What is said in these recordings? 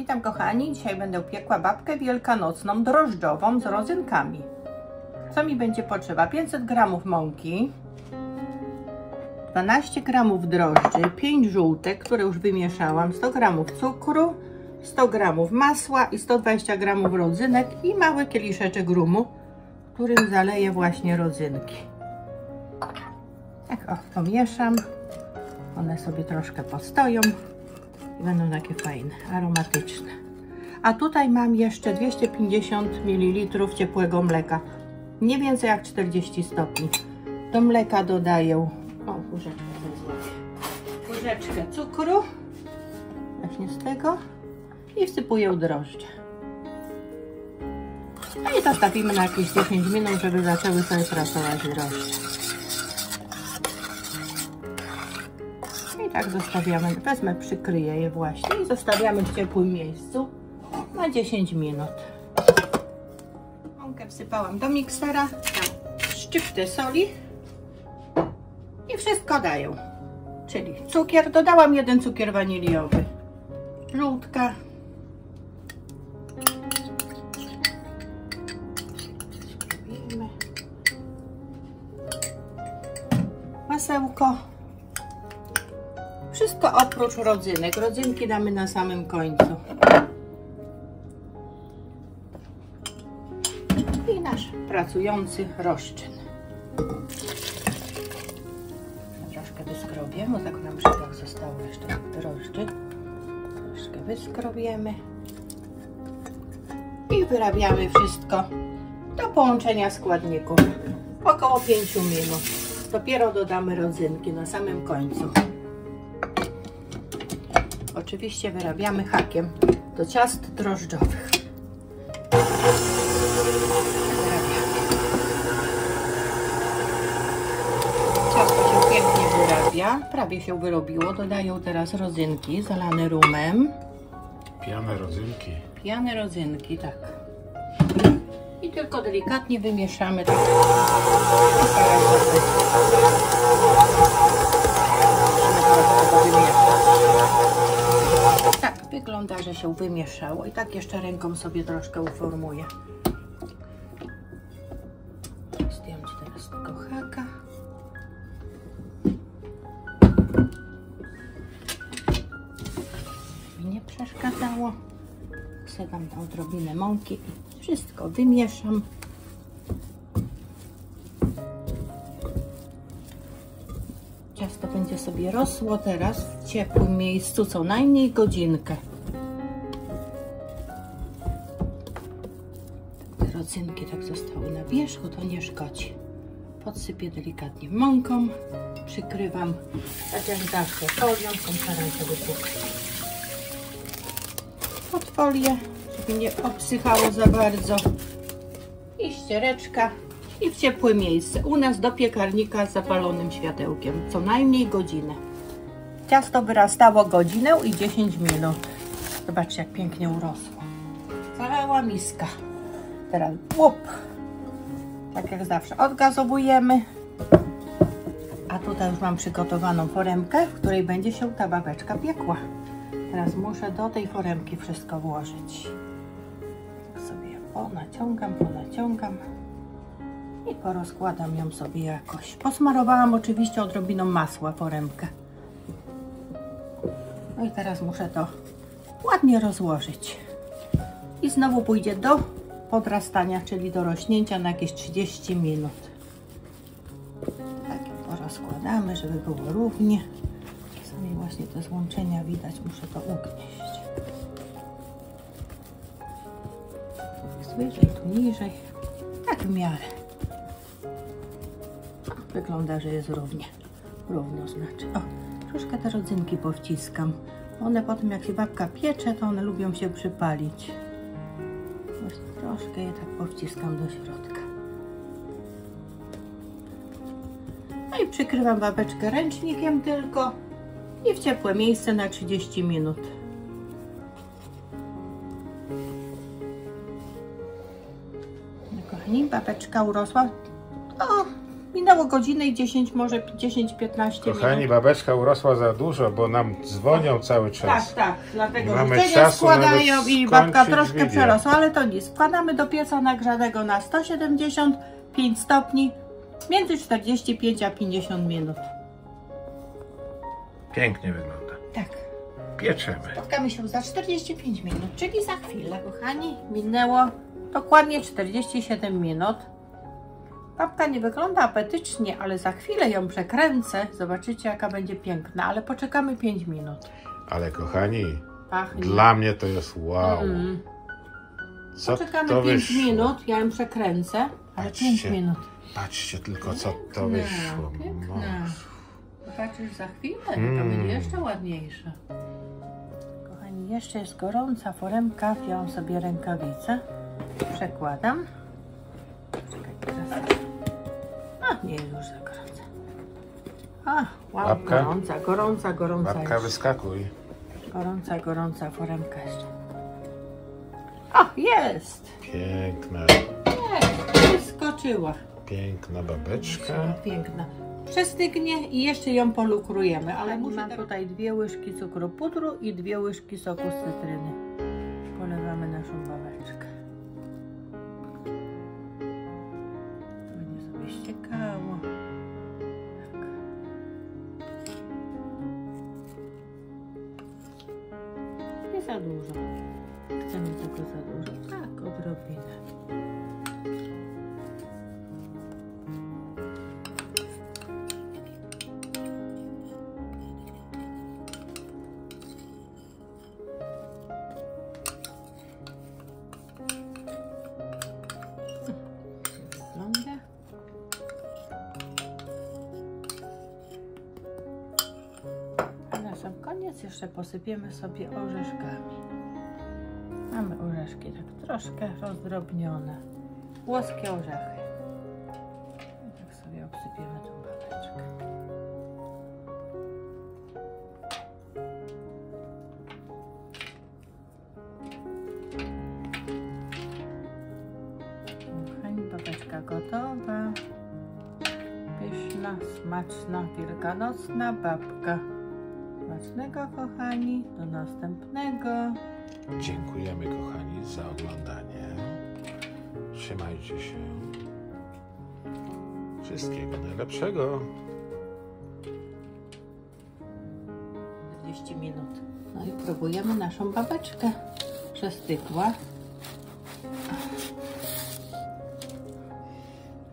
Witam kochani, dzisiaj będę piekła babkę wielkanocną drożdżową z rodzynkami. Co mi będzie potrzeba? 500 g mąki, 12 g drożdży, 5 żółtek, które już wymieszałam, 100 g cukru, 100 g masła i 120 g rodzynek i mały kieliszeczek rumu, którym zaleję właśnie rodzynki. Tak, pomieszam, one sobie troszkę postoją i będą takie fajne, aromatyczne. A tutaj mam jeszcze 250 ml ciepłego mleka, nie więcej jak 40 stopni. Do mleka dodaję łyżeczkę cukru, właśnie z tego, i wsypuję drożdże. No i zostawimy na jakieś 10 minut, żeby zaczęły sobie pracować drożdże. I tak zostawiamy, wezmę, przykryję je właśnie i zostawiamy w ciepłym miejscu na 10 minut. Mąkę wsypałam do miksera, tam szczyptę soli i wszystko daję. Czyli cukier, dodałam 1 cukier waniliowy, żółtka, masełko, wszystko oprócz rodzynek. Rodzynki damy na samym końcu. I nasz pracujący rozczyn. Troszkę wyskrobię, bo tak nam tak zostało jeszcze drożdży. Troszkę wyskrobiemy. I wyrabiamy wszystko do połączenia składników. Około 5 minut. Dopiero dodamy rodzynki na samym końcu. Oczywiście wyrabiamy hakiem do ciast drożdżowych. Ciasto się pięknie wyrabia, prawie się wyrobiło. Dodaję teraz rodzynki zalane rumem. Pijane rodzynki. Pijane rodzynki, tak. I tylko delikatnie wymieszamy. Tak. Tak, wygląda, że się wymieszało i tak jeszcze ręką sobie troszkę uformuję. Zdjąć teraz tego haka. Mi nie przeszkadzało. Wsadzam tam odrobinę mąki i wszystko wymieszam. Ciasto będzie sobie rosło teraz w ciepłym miejscu co najmniej godzinkę. Te rodzynki tak zostały na wierzchu, to nie szkodzi. Podsypię delikatnie mąką, przykrywam, tak jak zawsze, folią, staram się wypukać. Pod folię, żeby nie obsychało za bardzo, i ściereczka. I w ciepłe miejsce. U nas do piekarnika z zapalonym światełkiem. Co najmniej godzinę. Ciasto wyrastało godzinę i 10 minut. Zobaczcie, jak pięknie urosło. Cała miska. Teraz łup. Tak jak zawsze odgazowujemy. A tutaj już mam przygotowaną foremkę, w której będzie się ta babeczka piekła. Teraz muszę do tej foremki wszystko włożyć. Tak sobie ponaciągam. I porozkładam ją sobie jakoś. Posmarowałam oczywiście odrobiną masła foremkę. No i teraz muszę to ładnie rozłożyć. I znowu pójdzie do podrastania, czyli do rośnięcia na jakieś 30 minut. Tak porozkładamy, żeby było równie. Czasami właśnie te złączenia widać, muszę to ugnieść. Tu wyżej, tu niżej. Tak w miarę. Wygląda, że jest równo znaczy. O, troszkę te rodzynki powciskam. One potem, jak się babka piecze, to one lubią się przypalić. Właśnie troszkę je tak powciskam do środka. No i przykrywam babeczkę ręcznikiem tylko i w ciepłe miejsce na 30 minut. No, kochani, babeczka urosła. O, minęło około godziny i 10, może 10-15 minut. Kochani, babeczka urosła za dużo, bo nam dzwonią cały czas. Tak, dlatego Mamy życzenia czasu składają nawet i babka skończyć troszkę video. przerosła, ale to nic. Wkładamy do pieca nagrzanego na 175 stopni między 45 a 50 minut. Pięknie wygląda. Tak. Pieczemy. Spotkamy się za 45 minut, czyli za chwilę. Kochani, minęło dokładnie 47 minut. Babka nie wygląda apetycznie, ale za chwilę ją przekręcę. Zobaczycie, jaka będzie piękna, ale poczekamy 5 minut. Ale kochani, Pachnie. dla mnie to jest wow. Co Poczekamy to 5 wyszło? minut, ja ją przekręcę, ale Patrzcie. 5 minut. Patrzcie tylko, co to wyszło. Piękna. Zobaczysz za chwilę, to będzie jeszcze ładniejsza. Kochani, jeszcze jest gorąca foremka, wziąłem sobie rękawicę, przekładam. Czekaj, teraz. A, nie jest już za gorąca. A, wow, Babka? gorąca Babka, już. wyskakuj. Gorąca foremka jeszcze. O, jest! Piękna, Wyskoczyła. piękna babeczka. Piękna. Przestygnie i jeszcze ją polukrujemy, ale mam tutaj 2 łyżki cukru pudru i 2 łyżki soku z cytryny. Polewamy naszą babeczkę. Będzie sobie ściekało. Tak. Nie za dużo. Chcemy tylko za dużo. Tak, odrobinę. Wygląda. A na sam koniec jeszcze posypiemy sobie orzeszkami. Mamy orzeszki tak troszkę rozdrobnione. Włoskie orzechy. I tak sobie obsypiemy tą babeczkę. Kochani, babeczka gotowa. Pyszna, smaczna, wielkanocna babka. Smacznego, kochani. Do następnego. Dziękujemy, kochani, za oglądanie. Trzymajcie się. Wszystkiego najlepszego. 40 minut. No i próbujemy naszą babeczkę. Przestygła.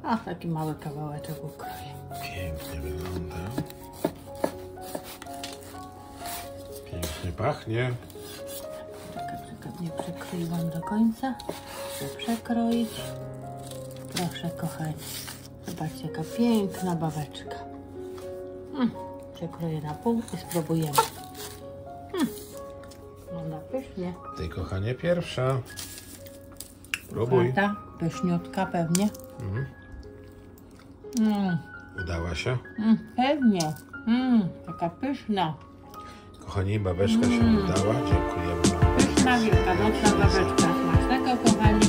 A, taki mały kawałeczek ukroję. Pięknie wygląda. Pięknie pachnie. Czekaj, nie przekroiłam do końca. Chcę przekroić. Proszę, kochani. Zobaczcie, jaka piękna babeczka. Przekroję na pół i spróbujemy. Wygląda pysznie. Ty, kochanie, pierwsza. Próbuj. Ta pyszniutka pewnie. Udała się. Pewnie. Taka pyszna. Kochani, babeczka się udała. Dziękujemy wam. Pyszna, wielkanocna babeczka. Smacznego, kochani.